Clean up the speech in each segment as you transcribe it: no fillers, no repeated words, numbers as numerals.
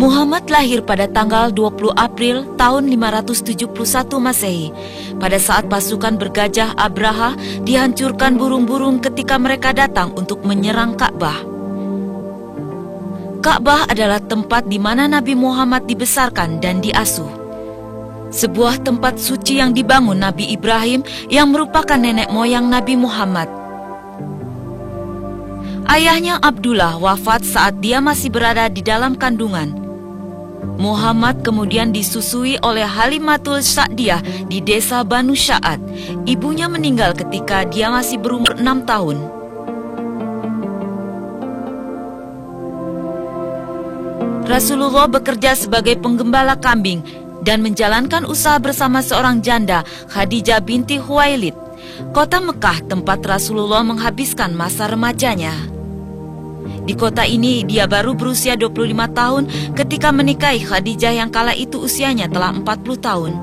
Muhammad lahir pada tanggal 20 April tahun 571 Masehi. Pada saat pasukan bergajah Abraha dihancurkan burung-burung ketika mereka datang untuk menyerang Ka'bah. Ka'bah adalah tempat di mana Nabi Muhammad dibesarkan dan diasuh. Sebuah tempat suci yang dibangun Nabi Ibrahim yang merupakan nenek moyang Nabi Muhammad. Ayahnya Abdullah wafat saat dia masih berada di dalam kandungan. Muhammad kemudian disusui oleh Halimatul Sa'diyah di desa Banu Sya'ad. Ibunya meninggal ketika dia masih berumur 6 tahun. Rasulullah bekerja sebagai penggembala kambing dan menjalankan usaha bersama seorang janda, Khadijah binti Khuwailid. Kota Mekah tempat Rasulullah menghabiskan masa remajanya. Di kota ini dia baru berusia 25 tahun ketika menikahi Khadijah yang kala itu usianya telah 40 tahun.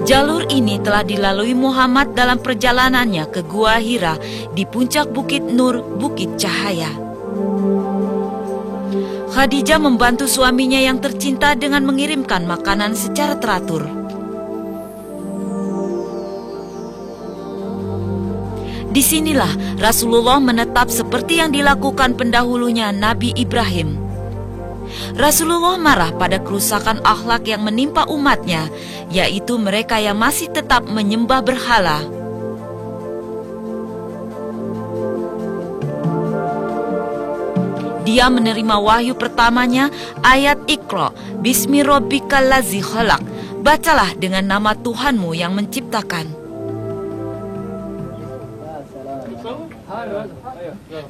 Jalur ini telah dilalui Muhammad dalam perjalanannya ke Gua Hira di puncak Bukit Nur, Bukit Cahaya. Khadijah membantu suaminya yang tercinta dengan mengirimkan makanan secara teratur. Disinilah Rasulullah menetap seperti yang dilakukan pendahulunya Nabi Ibrahim. Rasulullah marah pada kerusakan akhlak yang menimpa umatnya, yaitu mereka yang masih tetap menyembah berhala. Dia menerima wahyu pertamanya, ayat Iqra, Bismi Rabbikal Ladzi Khalaq, bacalah dengan nama Tuhanmu yang menciptakan.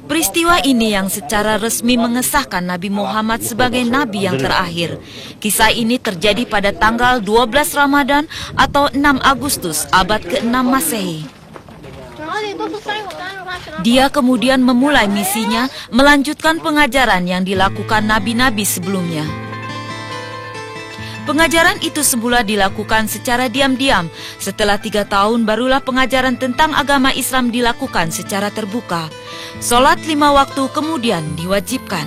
Peristiwa ini yang secara resmi mengesahkan Nabi Muhammad sebagai Nabi yang terakhir. Kisah ini terjadi pada tanggal 12 Ramadan atau 6 Agustus abad ke-6 Masehi. Dia kemudian memulai misinya melanjutkan pengajaran yang dilakukan nabi-nabi sebelumnya. Pengajaran itu semula dilakukan secara diam-diam. Setelah 3 tahun barulah pengajaran tentang agama Islam dilakukan secara terbuka. Sholat 5 waktu kemudian diwajibkan.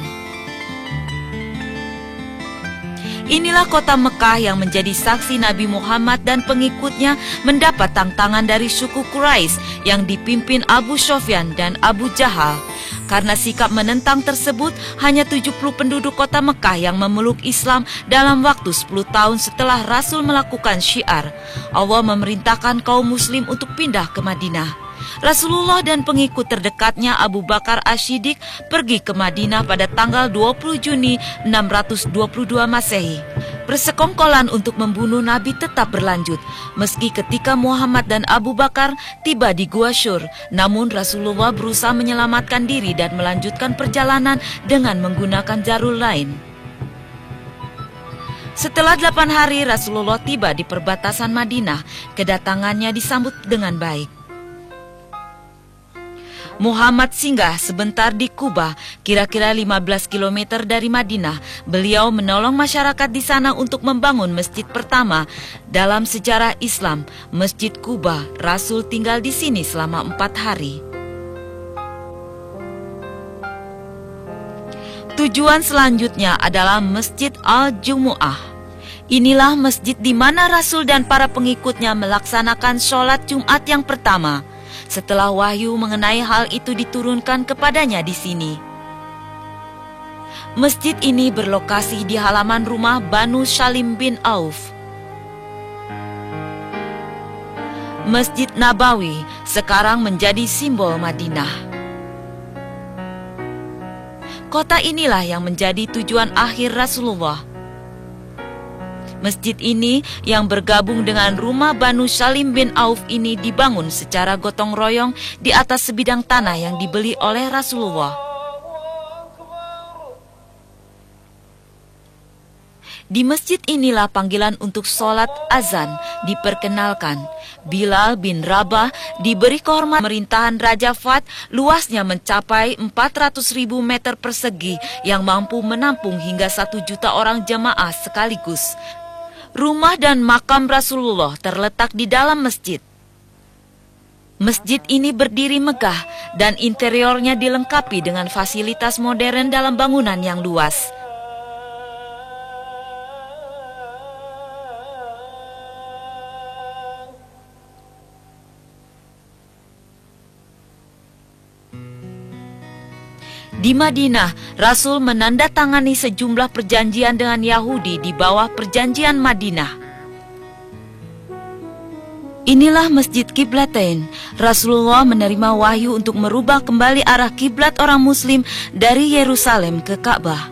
Inilah kota Mekah yang menjadi saksi Nabi Muhammad dan pengikutnya mendapat tantangan dari suku Quraisy yang dipimpin Abu Sufyan dan Abu Jahal. Karena sikap menentang tersebut, hanya 70 penduduk kota Mekah yang memeluk Islam dalam waktu 10 tahun setelah Rasul melakukan syiar. Allah memerintahkan kaum muslim untuk pindah ke Madinah. Rasulullah dan pengikut terdekatnya Abu Bakar As-Siddiq pergi ke Madinah pada tanggal 20 Juni 622 Masehi. Persekongkolan untuk membunuh Nabi tetap berlanjut, meski ketika Muhammad dan Abu Bakar tiba di Gua Syur. Namun Rasulullah berusaha menyelamatkan diri dan melanjutkan perjalanan dengan menggunakan jalur lain. Setelah 8 hari Rasulullah tiba di perbatasan Madinah, kedatangannya disambut dengan baik. Muhammad singgah sebentar di Kuba, kira-kira 15 km dari Madinah. Beliau menolong masyarakat di sana untuk membangun masjid pertama dalam sejarah Islam, Masjid Kuba. Rasul tinggal di sini selama 4 hari. Tujuan selanjutnya adalah Masjid Al-Jumu'ah. Inilah masjid di mana Rasul dan para pengikutnya melaksanakan sholat Jumat yang pertama. Setelah wahyu mengenai hal itu diturunkan kepadanya di sini. Masjid ini berlokasi di halaman rumah Banu Salim bin Auf. Masjid Nabawi sekarang menjadi simbol Madinah. Kota inilah yang menjadi tujuan akhir Rasulullah. Masjid ini yang bergabung dengan rumah Banu Salim bin Auf ini dibangun secara gotong royong di atas sebidang tanah yang dibeli oleh Rasulullah. Di masjid inilah panggilan untuk sholat azan diperkenalkan. Bilal bin Rabah diberi kehormatan pemerintahan Raja Fat, luasnya mencapai 400.000 meter persegi yang mampu menampung hingga 1 juta orang jemaah sekaligus. Rumah dan makam Rasulullah terletak di dalam masjid. Masjid ini berdiri megah dan interiornya dilengkapi dengan fasilitas modern dalam bangunan yang luas. Di Madinah, Rasul menandatangani sejumlah perjanjian dengan Yahudi di bawah Perjanjian Madinah. Inilah Masjid Qiblatain. Rasulullah menerima wahyu untuk merubah kembali arah kiblat orang Muslim dari Yerusalem ke Ka'bah.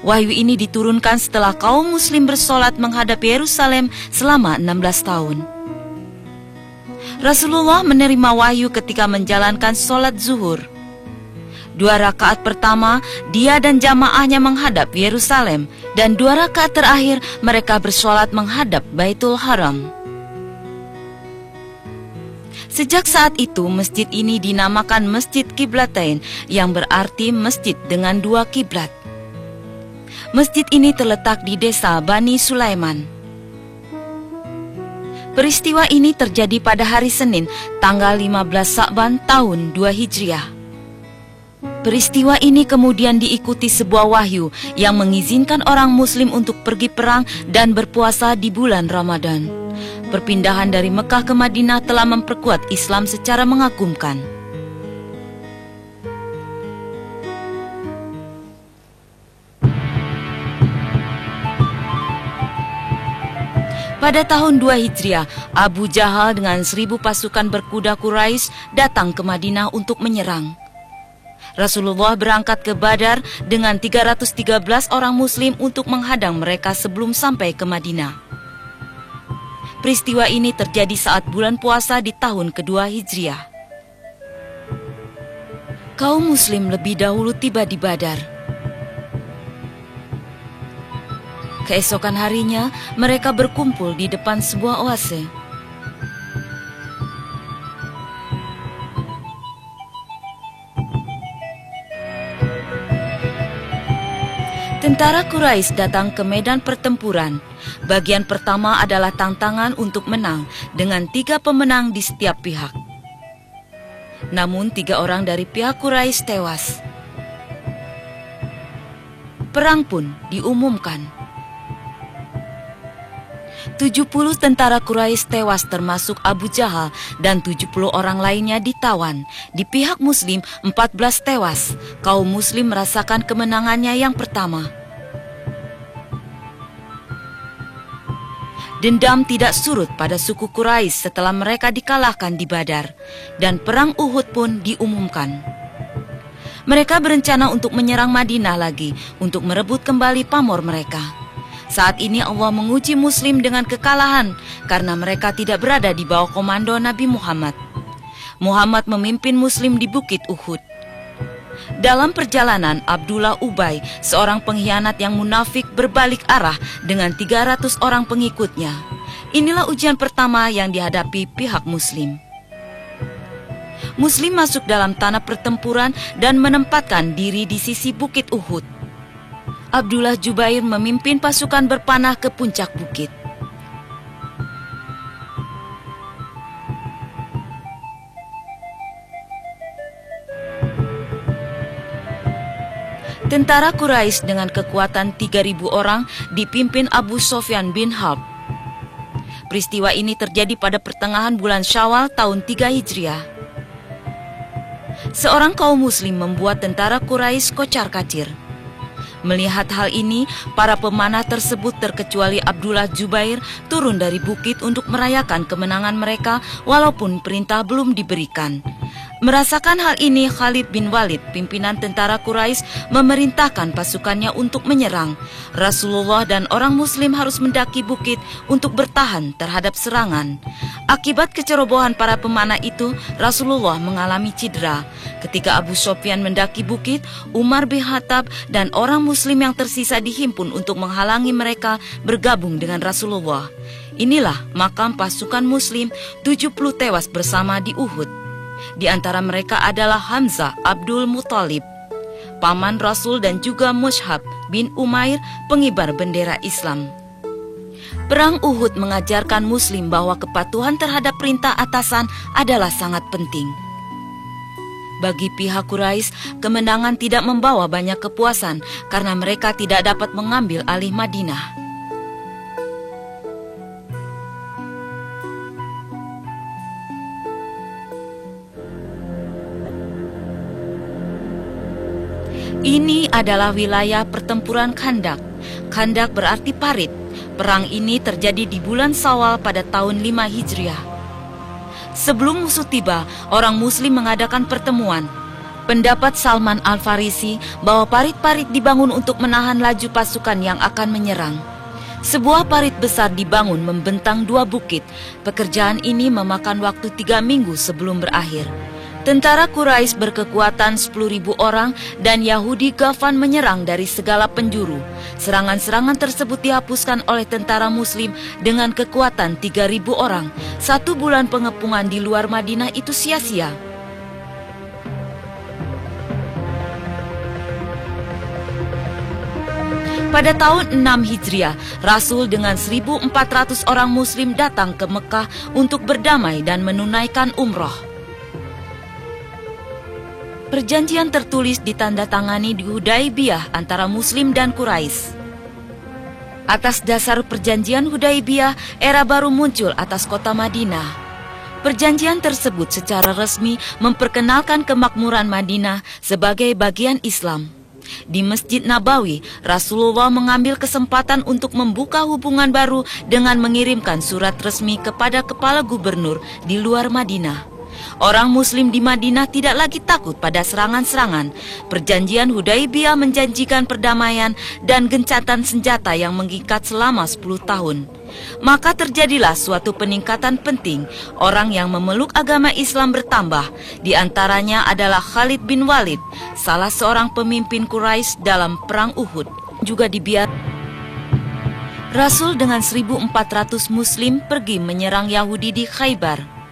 Wahyu ini diturunkan setelah kaum Muslim bersolat menghadap Yerusalem selama 16 tahun. Rasulullah menerima wahyu ketika menjalankan solat zuhur. 2 rakaat pertama, dia dan jamaahnya menghadap Yerusalem, dan 2 rakaat terakhir mereka bersolat menghadap Baitul Haram. Sejak saat itu, masjid ini dinamakan Masjid Qiblatain, yang berarti masjid dengan 2 kiblat. Masjid ini terletak di desa Bani Sulaiman. Peristiwa ini terjadi pada hari Senin, tanggal 15 Sa'ban tahun 2 Hijriah. Peristiwa ini kemudian diikuti sebuah wahyu yang mengizinkan orang Muslim untuk pergi perang dan berpuasa di bulan Ramadan. Perpindahan dari Mekah ke Madinah telah memperkuat Islam secara mengagumkan. Pada tahun 2 Hijriah, Abu Jahal dengan 1.000 pasukan berkuda Quraisy datang ke Madinah untuk menyerang. Rasulullah berangkat ke Badar dengan 313 orang Muslim untuk menghadang mereka sebelum sampai ke Madinah. Peristiwa ini terjadi saat bulan puasa di tahun kedua Hijriah. Kaum Muslim lebih dahulu tiba di Badar. Keesokan harinya, mereka berkumpul di depan sebuah oase. Tentara Quraisy datang ke medan pertempuran. Bagian pertama adalah tantangan untuk menang dengan 3 pemenang di setiap pihak. Namun 3 orang dari pihak Quraisy tewas. Perang pun diumumkan. 70 tentara Quraisy tewas termasuk Abu Jahal dan 70 orang lainnya ditawan. Di pihak Muslim 14 tewas. Kaum Muslim merasakan kemenangannya yang pertama. Dendam tidak surut pada suku Quraisy setelah mereka dikalahkan di Badar, dan perang Uhud pun diumumkan. Mereka berencana untuk menyerang Madinah lagi untuk merebut kembali pamor mereka. Saat ini Allah menguji Muslim dengan kekalahan karena mereka tidak berada di bawah komando Nabi Muhammad. Muhammad memimpin Muslim di Bukit Uhud. Dalam perjalanan, Abdullah Ubay, seorang pengkhianat yang munafik, berbalik arah dengan 300 orang pengikutnya. Inilah ujian pertama yang dihadapi pihak Muslim. Muslim masuk dalam tanah pertempuran dan menempatkan diri di sisi Bukit Uhud. Abdullah Jubair memimpin pasukan berpanah ke puncak bukit. Tentara Quraisy dengan kekuatan 3.000 orang dipimpin Abu Sufyan bin Harb. Peristiwa ini terjadi pada pertengahan bulan Syawal tahun 3 Hijriah. Seorang kaum Muslim membuat tentara Quraisy kocar-kacir. Melihat hal ini, para pemanah tersebut terkecuali Abdullah Jubair turun dari bukit untuk merayakan kemenangan mereka walaupun perintah belum diberikan. Merasakan hal ini, Khalid bin Walid, pimpinan tentara Quraisy, memerintahkan pasukannya untuk menyerang. Rasulullah dan orang Muslim harus mendaki bukit untuk bertahan terhadap serangan. Akibat kecerobohan para pemanah itu, Rasulullah mengalami cedera. Ketika Abu Sufyan mendaki bukit, Umar bin Khattab dan orang Muslim yang tersisa dihimpun untuk menghalangi mereka bergabung dengan Rasulullah. Inilah makam pasukan Muslim, 70 tewas bersama di Uhud. Di antara mereka adalah Hamzah Abdul Muthalib, paman Rasul, dan juga Mus'hab bin Umair, pengibar bendera Islam. Perang Uhud mengajarkan Muslim bahwa kepatuhan terhadap perintah atasan adalah sangat penting. Bagi pihak Quraisy, kemenangan tidak membawa banyak kepuasan karena mereka tidak dapat mengambil alih Madinah. Ini adalah wilayah pertempuran Khandak. Khandak berarti parit. Perang ini terjadi di bulan Syawal pada tahun 5 Hijriah. Sebelum musuh tiba, orang Muslim mengadakan pertemuan. Pendapat Salman Al-Farisi bahwa parit-parit dibangun untuk menahan laju pasukan yang akan menyerang. Sebuah parit besar dibangun membentang 2 bukit. Pekerjaan ini memakan waktu 3 minggu sebelum berakhir. Tentara Quraisy berkekuatan 10.000 orang dan Yahudi Ghafan menyerang dari segala penjuru. Serangan-serangan tersebut dihapuskan oleh tentara Muslim dengan kekuatan 3.000 orang. 1 bulan pengepungan di luar Madinah itu sia-sia. Pada tahun 6 Hijriah, Rasul dengan 1.400 orang Muslim datang ke Mekah untuk berdamai dan menunaikan umroh. Perjanjian tertulis ditandatangani di Hudaibiyah antara Muslim dan Quraisy. Atas dasar perjanjian Hudaibiyah, era baru muncul atas kota Madinah. Perjanjian tersebut secara resmi memperkenalkan kemakmuran Madinah sebagai bagian Islam. Di Masjid Nabawi, Rasulullah mengambil kesempatan untuk membuka hubungan baru dengan mengirimkan surat resmi kepada kepala gubernur di luar Madinah. Orang Muslim di Madinah tidak lagi takut pada serangan-serangan. Perjanjian Hudaibiyah menjanjikan perdamaian dan gencatan senjata yang mengikat selama 10 tahun. Maka terjadilah suatu peningkatan penting. Orang yang memeluk agama Islam bertambah. Di antaranya adalah Khalid bin Walid, salah seorang pemimpin Quraisy dalam perang Uhud. Juga dibiarkan Rasul dengan 1.400 Muslim pergi menyerang Yahudi di Khaybar,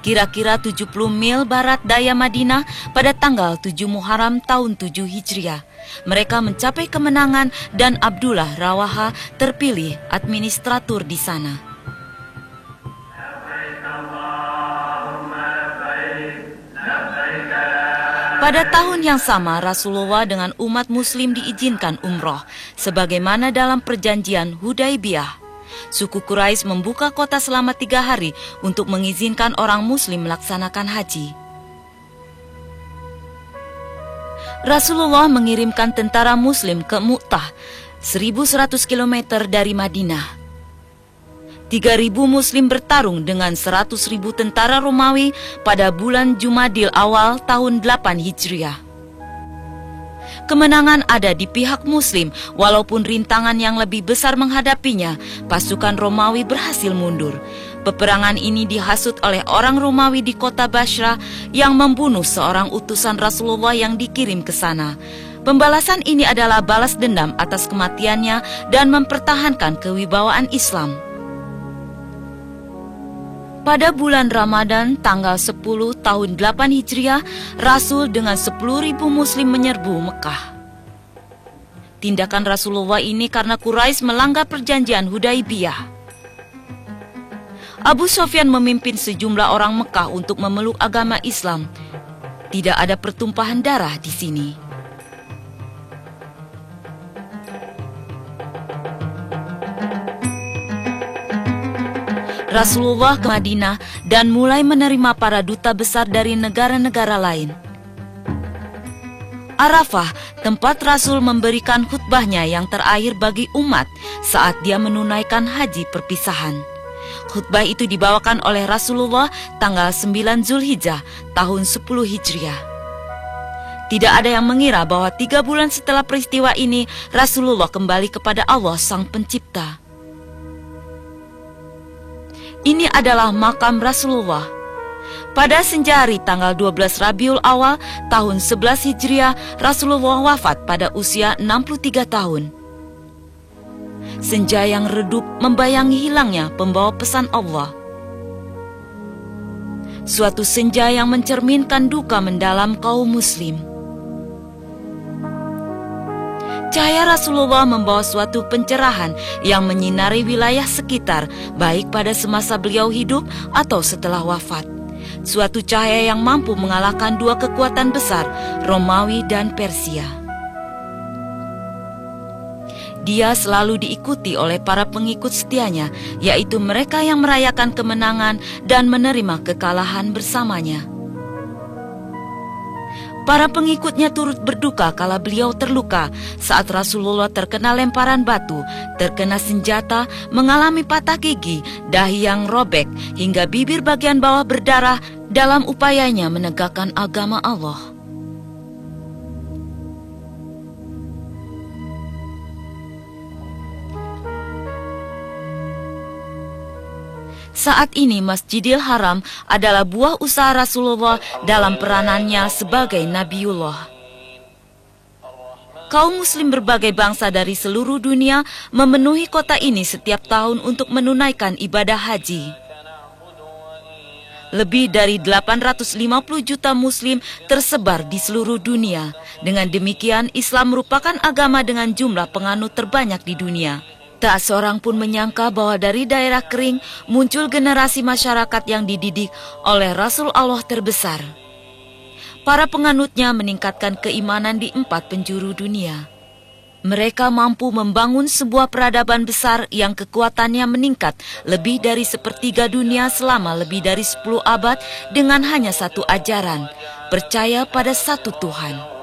kira-kira 70 mil barat daya Madinah pada tanggal 7 Muharram tahun 7 Hijriah. Mereka mencapai kemenangan dan Abdullah Rawaha terpilih administratur di sana. Pada tahun yang sama, Rasulullah dengan umat Muslim diizinkan umroh, sebagaimana dalam perjanjian Hudaibiyah. Suku Quraisy membuka kota selama 3 hari untuk mengizinkan orang Muslim melaksanakan haji. Rasulullah mengirimkan tentara Muslim ke Mu'tah, 1.100 km dari Madinah. 3.000 Muslim bertarung dengan 100.000 tentara Romawi pada bulan Jumadil awal tahun 8 Hijriah. Kemenangan ada di pihak Muslim, walaupun rintangan yang lebih besar menghadapinya. Pasukan Romawi berhasil mundur. Peperangan ini dihasut oleh orang Romawi di kota Basra yang membunuh seorang utusan Rasulullah yang dikirim ke sana. Pembalasan ini adalah balas dendam atas kematiannya dan mempertahankan kewibawaan Islam. Pada bulan Ramadan tanggal 10 tahun 8 Hijriah, Rasul dengan 10.000 Muslim menyerbu Mekah. Tindakan Rasulullah ini karena Quraisy melanggar perjanjian Hudaibiyah. Abu Sufyan memimpin sejumlah orang Mekah untuk memeluk agama Islam. Tidak ada pertumpahan darah di sini. Rasulullah ke Madinah dan mulai menerima para duta besar dari negara-negara lain. Arafah, tempat Rasul memberikan khutbahnya yang terakhir bagi umat saat dia menunaikan haji perpisahan. Khutbah itu dibawakan oleh Rasulullah tanggal 9 Zulhijjah tahun 10 Hijriah. Tidak ada yang mengira bahwa 3 bulan setelah peristiwa ini Rasulullah kembali kepada Allah Sang Pencipta. Ini adalah makam Rasulullah. Pada senja hari tanggal 12 Rabiul Awal tahun 11 Hijriah, Rasulullah wafat pada usia 63 tahun. Senja yang redup membayangi hilangnya pembawa pesan Allah. Suatu senja yang mencerminkan duka mendalam kaum muslim. Cahaya Rasulullah membawa suatu pencerahan yang menyinari wilayah sekitar, baik pada semasa beliau hidup atau setelah wafat. Suatu cahaya yang mampu mengalahkan 2 kekuatan besar, Romawi dan Persia. Dia selalu diikuti oleh para pengikut setianya, yaitu mereka yang merayakan kemenangan dan menerima kekalahan bersamanya. Para pengikutnya turut berduka kala beliau terluka saat Rasulullah terkena lemparan batu, terkena senjata, mengalami patah gigi, dahi yang robek, hingga bibir bagian bawah berdarah dalam upayanya menegakkan agama Allah. Saat ini Masjidil Haram adalah buah usaha Rasulullah dalam peranannya sebagai Nabiullah. Kaum muslim berbagai bangsa dari seluruh dunia memenuhi kota ini setiap tahun untuk menunaikan ibadah haji. Lebih dari 850 juta muslim tersebar di seluruh dunia. Dengan demikian, Islam merupakan agama dengan jumlah penganut terbanyak di dunia. Tak seorang pun menyangka bahwa dari daerah kering muncul generasi masyarakat yang dididik oleh Rasul Allah terbesar. Para penganutnya meningkatkan keimanan di 4 penjuru dunia. Mereka mampu membangun sebuah peradaban besar yang kekuatannya meningkat lebih dari 1/3 dunia selama lebih dari 10 abad dengan hanya satu ajaran, percaya pada satu Tuhan.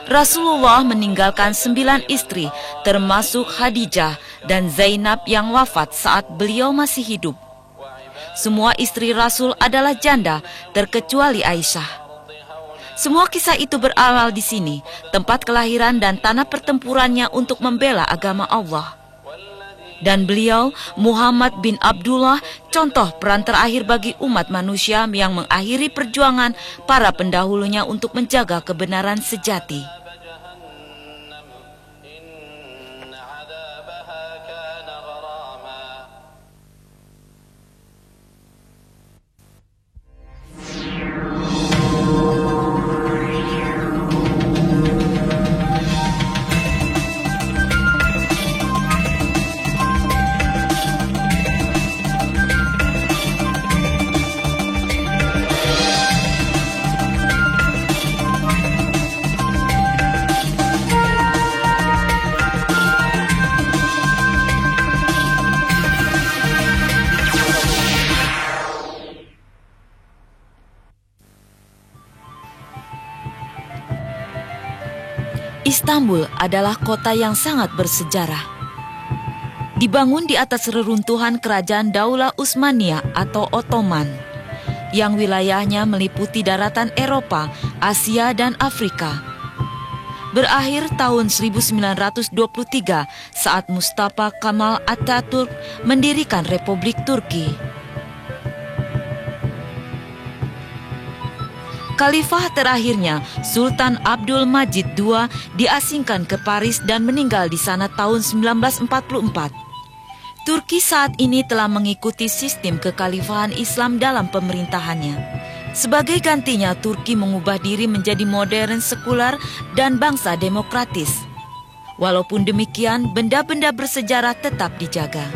Rasulullah meninggalkan 9 istri, termasuk Khadijah dan Zainab yang wafat saat beliau masih hidup. Semua istri Rasul adalah janda, terkecuali Aisyah. Semua kisah itu berawal di sini, tempat kelahiran dan tanah pertempurannya untuk membela agama Allah. Dan beliau, Muhammad bin Abdullah, contoh peran terakhir bagi umat manusia yang mengakhiri perjuangan para pendahulunya untuk menjaga kebenaran sejati. Istanbul adalah kota yang sangat bersejarah. Dibangun di atas reruntuhan kerajaan Daulah Utsmaniyah atau Ottoman, yang wilayahnya meliputi daratan Eropa, Asia, dan Afrika. Berakhir tahun 1923 saat Mustafa Kemal Atatürk mendirikan Republik Turki. Khalifah terakhirnya, Sultan Abdul Majid II, diasingkan ke Paris dan meninggal di sana tahun 1944. Turki saat ini telah mengikuti sistem kekhalifahan Islam dalam pemerintahannya. Sebagai gantinya, Turki mengubah diri menjadi modern, sekular, dan bangsa demokratis. Walaupun demikian, benda-benda bersejarah tetap dijaga.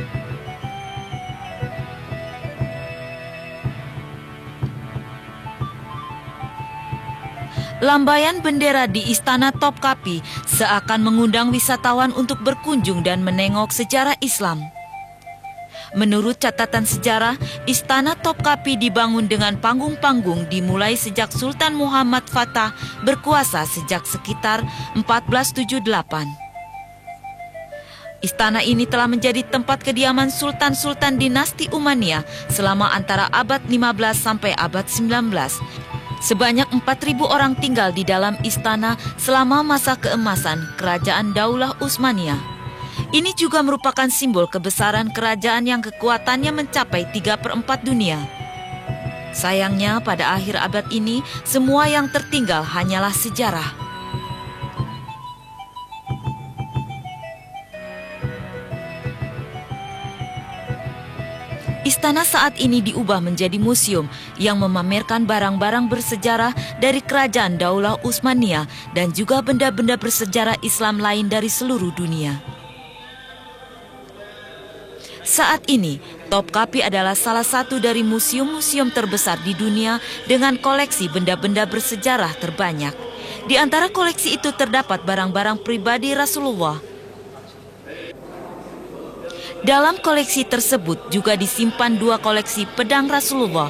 Lambaian bendera di Istana Topkapi seakan mengundang wisatawan untuk berkunjung dan menengok sejarah Islam. Menurut catatan sejarah, Istana Topkapi dibangun dengan panggung-panggung dimulai sejak Sultan Muhammad Fatah berkuasa sejak sekitar 1478. Istana ini telah menjadi tempat kediaman sultan-sultan dinasti Umayyah selama antara abad 15 sampai abad 19. Sebanyak 4.000 orang tinggal di dalam istana selama masa keemasan Kerajaan Daulah Utsmaniyah. Ini juga merupakan simbol kebesaran kerajaan yang kekuatannya mencapai 3/4 dunia. Sayangnya pada akhir abad ini, semua yang tertinggal hanyalah sejarah. Istana saat ini diubah menjadi museum yang memamerkan barang-barang bersejarah dari Kerajaan Daulah Utsmaniyah dan juga benda-benda bersejarah Islam lain dari seluruh dunia. Saat ini, Topkapi adalah salah satu dari museum-museum terbesar di dunia dengan koleksi benda-benda bersejarah terbanyak. Di antara koleksi itu terdapat barang-barang pribadi Rasulullah. Dalam koleksi tersebut juga disimpan 2 koleksi pedang Rasulullah.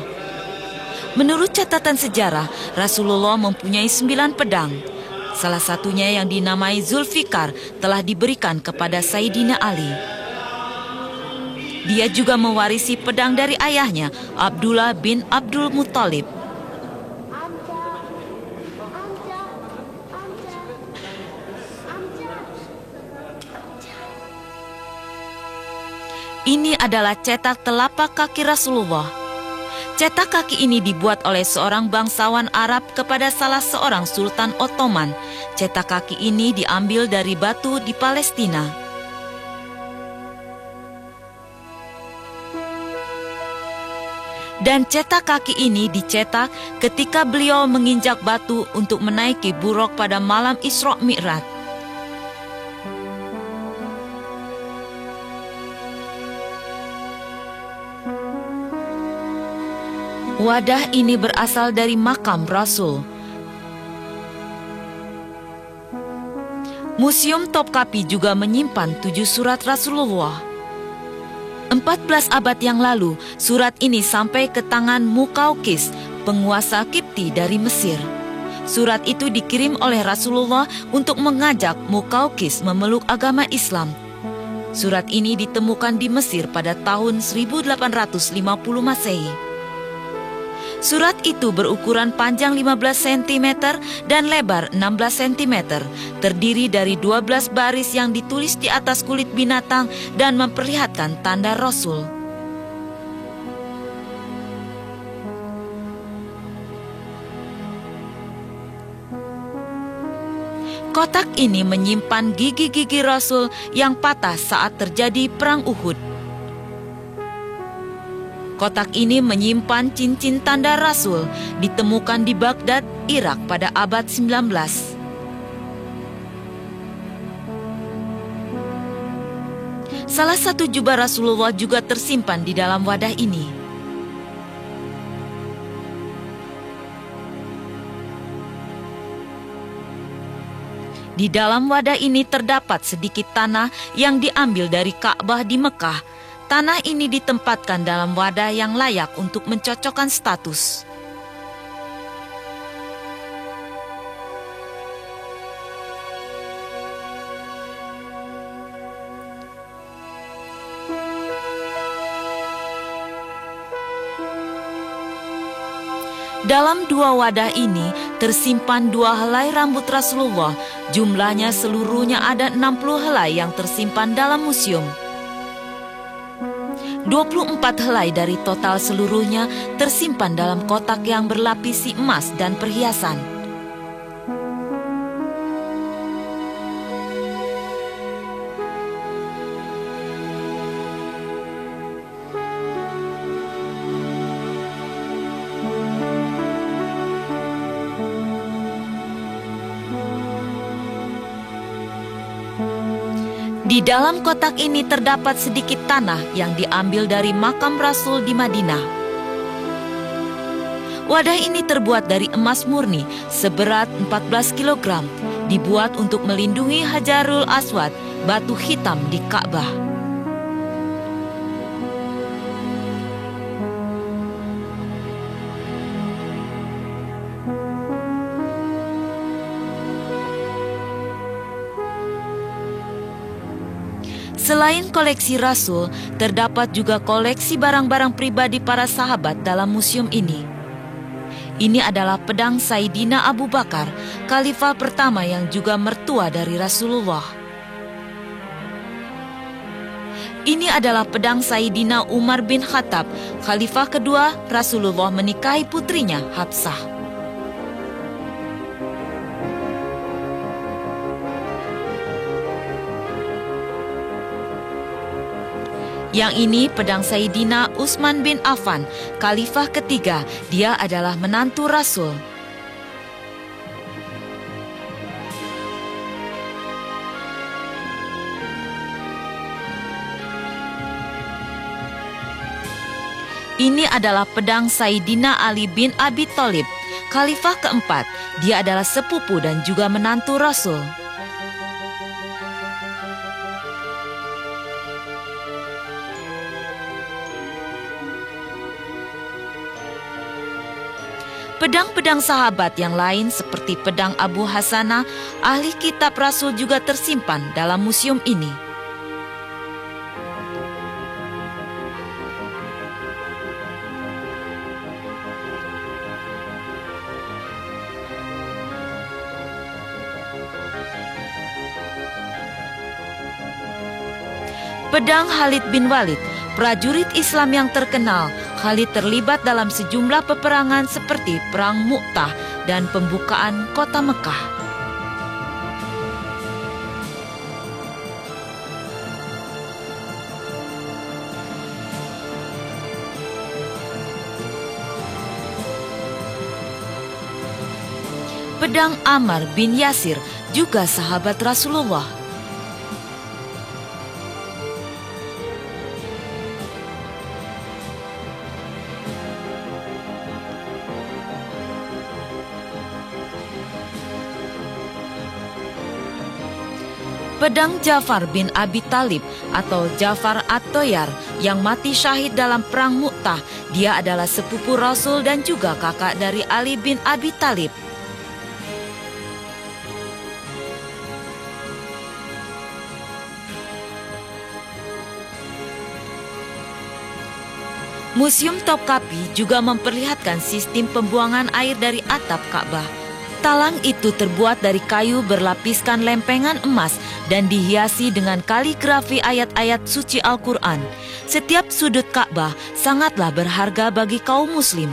Menurut catatan sejarah, Rasulullah mempunyai 9 pedang. Salah satunya yang dinamai Zulfikar telah diberikan kepada Sayyidina Ali. Dia juga mewarisi pedang dari ayahnya, Abdullah bin Abdul Muthalib. Ini adalah cetak telapak kaki Rasulullah. Cetak kaki ini dibuat oleh seorang bangsawan Arab kepada salah seorang Sultan Ottoman. Cetak kaki ini diambil dari batu di Palestina. Dan cetak kaki ini dicetak ketika beliau menginjak batu untuk menaiki buraq pada malam Isra Mi'raj. Wadah ini berasal dari makam Rasul. Museum Topkapi juga menyimpan 7 surat Rasulullah. 14 abad yang lalu, surat ini sampai ke tangan Muqawqis, penguasa Kipti dari Mesir. Surat itu dikirim oleh Rasulullah untuk mengajak Muqawqis memeluk agama Islam. Surat ini ditemukan di Mesir pada tahun 1850 Masehi. Surat itu berukuran panjang 15 cm dan lebar 16 cm, terdiri dari 12 baris yang ditulis di atas kulit binatang dan memperlihatkan tanda Rasul. Kotak ini menyimpan gigi-gigi Rasul yang patah saat terjadi Perang Uhud. Kotak ini menyimpan cincin tanda Rasul, ditemukan di Baghdad, Irak pada abad 19. Salah satu jubah Rasulullah juga tersimpan di dalam wadah ini. Di dalam wadah ini terdapat sedikit tanah yang diambil dari Ka'bah di Mekah. Tanah ini ditempatkan dalam wadah yang layak untuk mencocokkan status. Dalam 2 wadah ini tersimpan 2 helai rambut Rasulullah. Jumlahnya seluruhnya ada 60 helai yang tersimpan dalam museum. 24 helai dari total seluruhnya tersimpan dalam kotak yang berlapisi emas dan perhiasan. Di dalam kotak ini terdapat sedikit tanah yang diambil dari makam Rasul di Madinah. Wadah ini terbuat dari emas murni seberat 14 kg, dibuat untuk melindungi Hajarul Aswad, batu hitam di Ka'bah. Selain koleksi rasul, terdapat juga koleksi barang-barang pribadi para sahabat dalam museum ini. Ini adalah pedang Sayyidina Abu Bakar, khalifah pertama yang juga mertua dari Rasulullah. Ini adalah pedang Sayyidina Umar bin Khattab, khalifah kedua Rasulullah menikahi putrinya Hafsah. Yang ini pedang Sayyidina Utsman bin Affan, khalifah ketiga, dia adalah menantu Rasul. Ini adalah pedang Sayyidina Ali bin Abi Thalib, khalifah keempat, dia adalah sepupu dan juga menantu Rasul. Pedang-pedang sahabat yang lain seperti pedang Abu Hasanah, ahli kitab Rasul juga tersimpan dalam museum ini. Pedang Khalid bin Walid, prajurit Islam yang terkenal. Khalid terlibat dalam sejumlah peperangan seperti Perang Mu'tah dan pembukaan kota Mekah. Pedang Ammar bin Yasir, juga sahabat Rasulullah. Pedang Ja'far bin Abi Thalib atau Ja'far At-Thayyar yang mati syahid dalam Perang Mu'tah. Dia adalah sepupu Rasul dan juga kakak dari Ali bin Abi Thalib. Museum Topkapi juga memperlihatkan sistem pembuangan air dari atap Ka'bah. Talang itu terbuat dari kayu berlapiskan lempengan emas dan dihiasi dengan kaligrafi ayat-ayat suci Al-Quran. Setiap sudut Ka'bah sangatlah berharga bagi kaum muslim.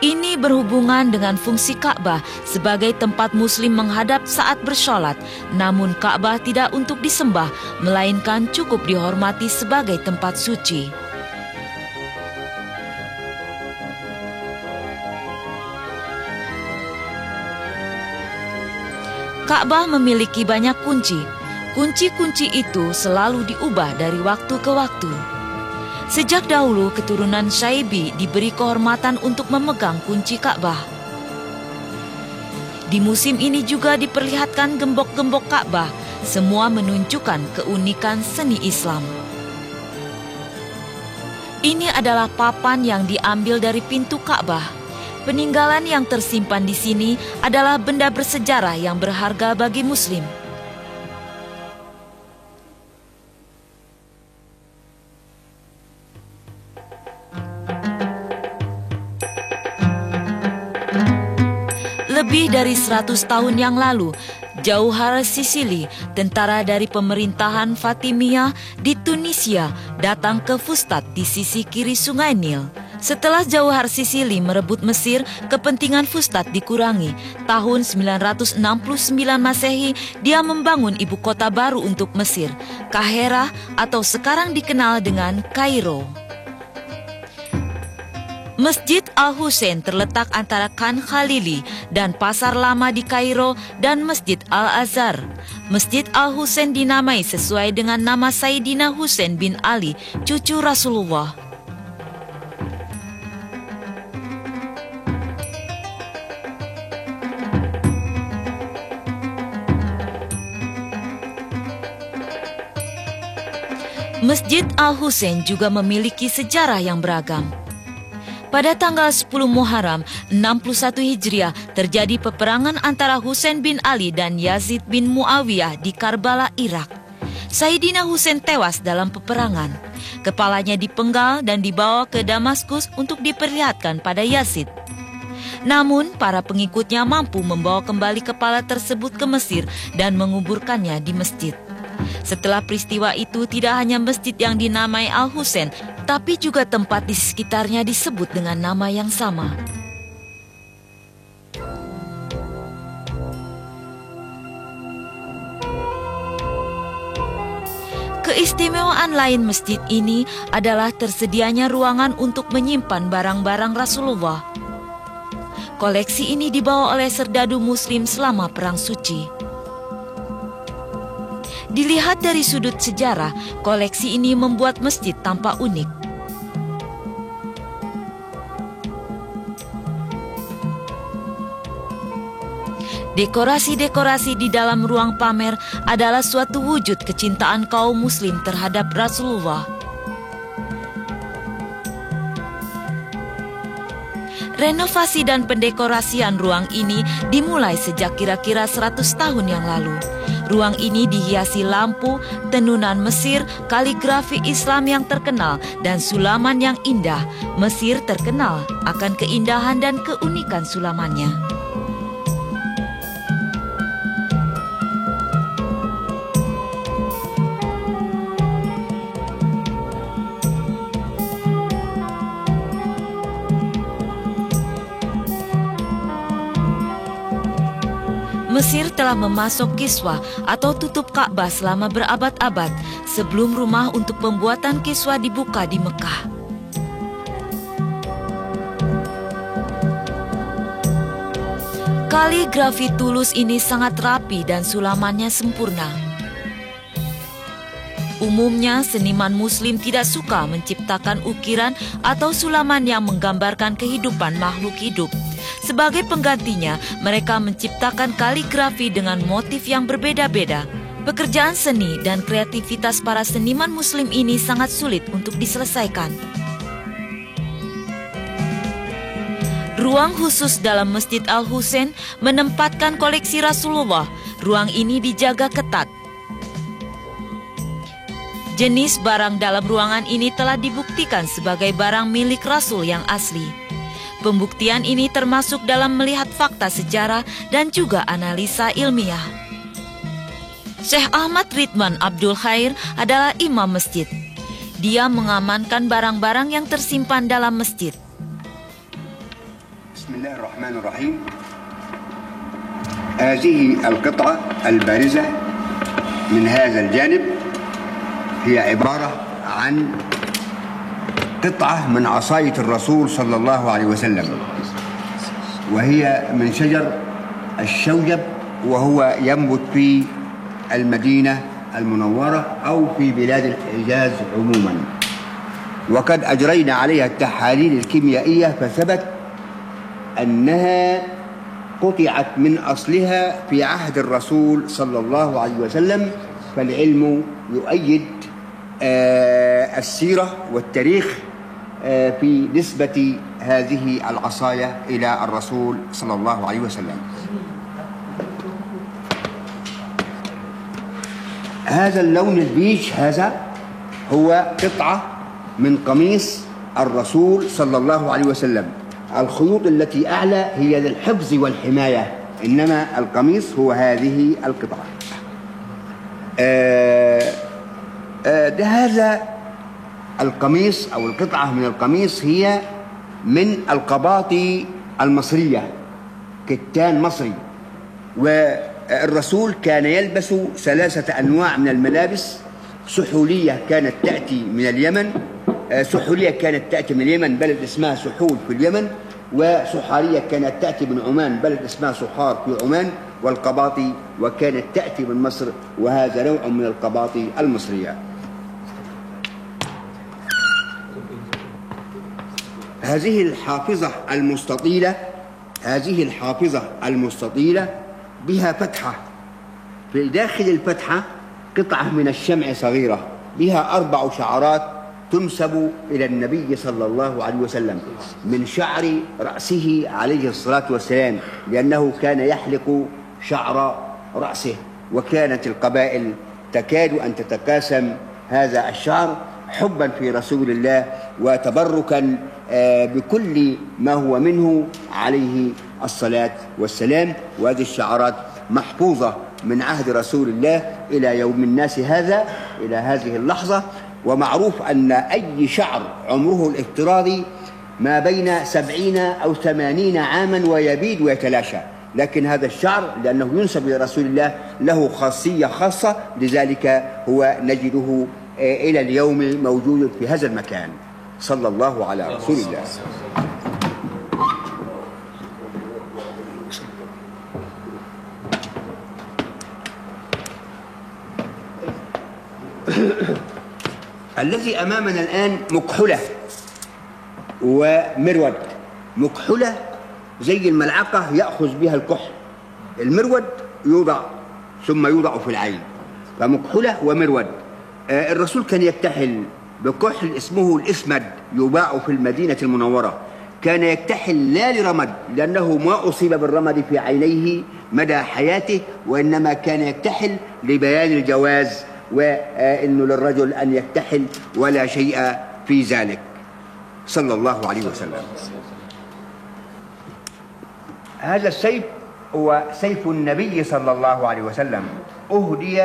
Ini berhubungan dengan fungsi Ka'bah sebagai tempat muslim menghadap saat bersholat. Namun Ka'bah tidak untuk disembah, melainkan cukup dihormati sebagai tempat suci. Ka'bah memiliki banyak kunci. Kunci-kunci itu selalu diubah dari waktu ke waktu. Sejak dahulu keturunan Syaibi diberi kehormatan untuk memegang kunci Ka'bah. Di musim ini juga diperlihatkan gembok-gembok Ka'bah, semua menunjukkan keunikan seni Islam. Ini adalah papan yang diambil dari pintu Ka'bah. Peninggalan yang tersimpan di sini adalah benda bersejarah yang berharga bagi Muslim. Lebih dari 100 tahun yang lalu, Jauhar Sisili, tentara dari pemerintahan Fatimiyah di Tunisia, datang ke Fustat di sisi kiri Sungai Nil. Setelah Jauhar Sisili merebut Mesir, kepentingan Fustat dikurangi. Tahun 969 Masehi, dia membangun ibu kota baru untuk Mesir, Kahera atau sekarang dikenal dengan Kairo. Masjid Al-Husain terletak antara Khan Khalili dan Pasar Lama di Kairo dan Masjid Al-Azhar. Masjid Al-Husain dinamai sesuai dengan nama Sayyidina Husain bin Ali, cucu Rasulullah. Masjid Al-Husain juga memiliki sejarah yang beragam. Pada tanggal 10 Muharram 61 Hijriah terjadi peperangan antara Husain bin Ali dan Yazid bin Muawiyah di Karbala, Irak. Sayyidina Husain tewas dalam peperangan. Kepalanya dipenggal dan dibawa ke Damaskus untuk diperlihatkan pada Yazid. Namun, para pengikutnya mampu membawa kembali kepala tersebut ke Mesir dan menguburkannya di masjid. Setelah peristiwa itu, tidak hanya masjid yang dinamai Al-Husain, tapi juga tempat di sekitarnya disebut dengan nama yang sama. Keistimewaan lain masjid ini adalah tersedianya ruangan untuk menyimpan barang-barang Rasulullah. Koleksi ini dibawa oleh serdadu Muslim selama Perang Suci. Dilihat dari sudut sejarah, koleksi ini membuat masjid tampak unik. Dekorasi-dekorasi di dalam ruang pamer adalah suatu wujud kecintaan kaum muslim terhadap Rasulullah. Renovasi dan pendekorasian ruang ini dimulai sejak kira-kira 100 tahun yang lalu. Ruang ini dihiasi lampu, tenunan Mesir, kaligrafi Islam yang terkenal, dan sulaman yang indah. Mesir terkenal akan keindahan dan keunikan sulamannya. Mesir telah memasok kiswah atau tutup Ka'bah selama berabad-abad sebelum rumah untuk pembuatan kiswah dibuka di Mekah. Kaligrafi tulus ini sangat rapi dan sulamannya sempurna. Umumnya, seniman muslim tidak suka menciptakan ukiran atau sulaman yang menggambarkan kehidupan makhluk hidup. Sebagai penggantinya, mereka menciptakan kaligrafi dengan motif yang berbeda-beda. Pekerjaan seni dan kreativitas para seniman muslim ini sangat sulit untuk diselesaikan. Ruang khusus dalam Masjid Al-Husain menempatkan koleksi Rasulullah. Ruang ini dijaga ketat. Jenis barang dalam ruangan ini telah dibuktikan sebagai barang milik Rasul yang asli. Pembuktian ini termasuk dalam melihat fakta sejarah dan juga analisa ilmiah. Syekh Ahmad Ridwan Abdul Khair adalah imam masjid. Dia mengamankan barang-barang yang tersimpan dalam masjid. Bismillahirrahmanirrahim. هذه القطعة البارزة من هذا الجانب هي عبارة عن قطعة من عصاية الرسول صلى الله عليه وسلم، وهي من شجر الشوجب، وهو ينبت في المدينة المنورة أو في بلاد الحجاز عموما. وقد أجرينا عليها التحاليل الكيميائية فثبت أنها قطعت من أصلها في عهد الرسول صلى الله عليه وسلم، فالعلم يؤيد السيرة والتاريخ في نسبة هذه العصاية إلى الرسول صلى الله عليه وسلم. هذا اللون البيج هذا هو قطعة من قميص الرسول صلى الله عليه وسلم. الخيوط التي أعلى هي للحفظ والحماية، إنما القميص هو هذه القطعة. هذا القميص أو القطعة من القميص هي من القباطي المصرية، كتان مصري. والرسول كان يلبس 3 أنواع من الملابس. سحولية كانت تأتي من اليمن، بلد اسمها سحول في اليمن، وسحارية كانت تأتي من عمان، بلد اسمها سحار في عمان، والقباطي وكانت تأتي من مصر، وهذا نوع من القباطي المصرية. هذه الحافظة المستطيلة بها فتحة، في داخل الفتحة قطعة من الشمع صغيرة بها 4 شعرات تنسب إلى النبي صلى الله عليه وسلم من شعر رأسه عليه الصلاة والسلام، لأنه كان يحلق شعر رأسه، وكانت القبائل تكاد أن تتقاسم هذا الشعر حبا في رسول الله وتبركا بكل ما هو منه عليه الصلاة والسلام. وهذه الشعارات محفوظة من عهد رسول الله إلى يوم الناس هذا، إلى هذه اللحظة. ومعروف أن أي شعر عمره الافتراضي ما بين 70 أو 80 عاما ويبيد ويتلاشى، لكن هذا الشعر لأنه ينسب إلى رسول الله له خاصية خاصة، لذلك هو نجده إلى اليوم موجود في هذا المكان. صلى الله على رسول الله. الذي أمامنا الآن مكحلة ومرود. مكحلة زي الملعقة يأخذ بها الكحل، المرود يوضع ثم يوضع في العين، فمكحلة ومرود. الرسول كان يكتحل بكحل اسمه الإسمد يباع في المدينة المنورة. كان يكتحل لا لرمد، لأنه ما أصيب بالرمد في عينيه مدى حياته، وإنما كان يكتحل لبيان الجواز وإنه للرجل أن يكتحل ولا شيء في ذلك، صلى الله عليه وسلم. هذا السيف هو سيف النبي صلى الله عليه وسلم، أهدي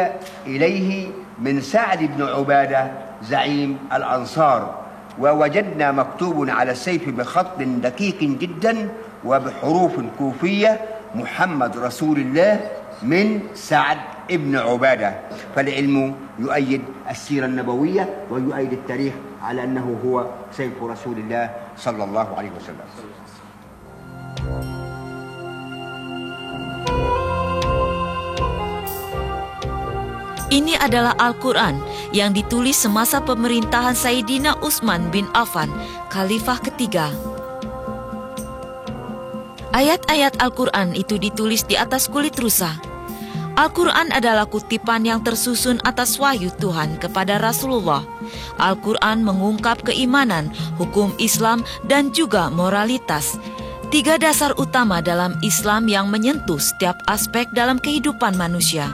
إليه من سعد بن عبادة زعيم الأنصار، ووجدنا مكتوب على السيف بخط دقيق جدا وبحروف كوفية: محمد رسول الله من سعد ابن عبادة. فالعلم يؤيد السيرة النبوية ويؤيد التاريخ على أنه هو سيف رسول الله صلى الله عليه وسلم. Ini adalah Al-Quran yang ditulis semasa pemerintahan Sayyidina Utsman bin Affan, Khalifah ketiga. Ayat-ayat Al-Quran itu ditulis di atas kulit rusa. Al-Quran adalah kutipan yang tersusun atas wahyu Tuhan kepada Rasulullah. Al-Quran mengungkap keimanan, hukum Islam, dan juga moralitas. 3 dasar utama dalam Islam yang menyentuh setiap aspek dalam kehidupan manusia.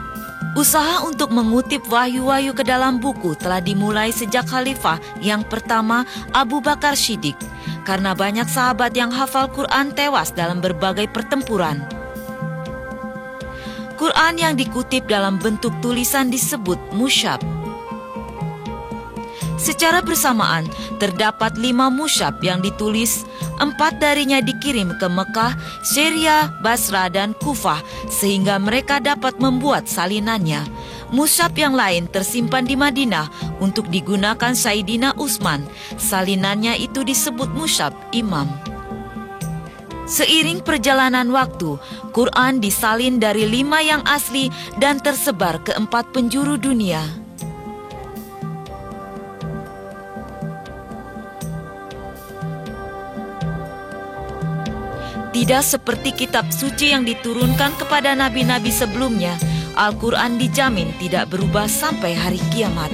Usaha untuk mengutip wahyu-wahyu ke dalam buku telah dimulai sejak Khalifah yang pertama Abu Bakar Shiddiq, karena banyak sahabat yang hafal Quran tewas dalam berbagai pertempuran. Quran yang dikutip dalam bentuk tulisan disebut mushaf. Secara bersamaan, terdapat 5 mushaf yang ditulis, 4 darinya dikirim ke Mekah, Syria, Basra, dan Kufah, sehingga mereka dapat membuat salinannya. Mushaf yang lain tersimpan di Madinah untuk digunakan Sayyidina Utsman. Salinannya itu disebut mushaf Imam. Seiring perjalanan waktu, Quran disalin dari 5 yang asli dan tersebar ke 4 penjuru dunia. Tidak seperti kitab suci yang diturunkan kepada nabi-nabi sebelumnya, Al-Quran dijamin tidak berubah sampai hari kiamat.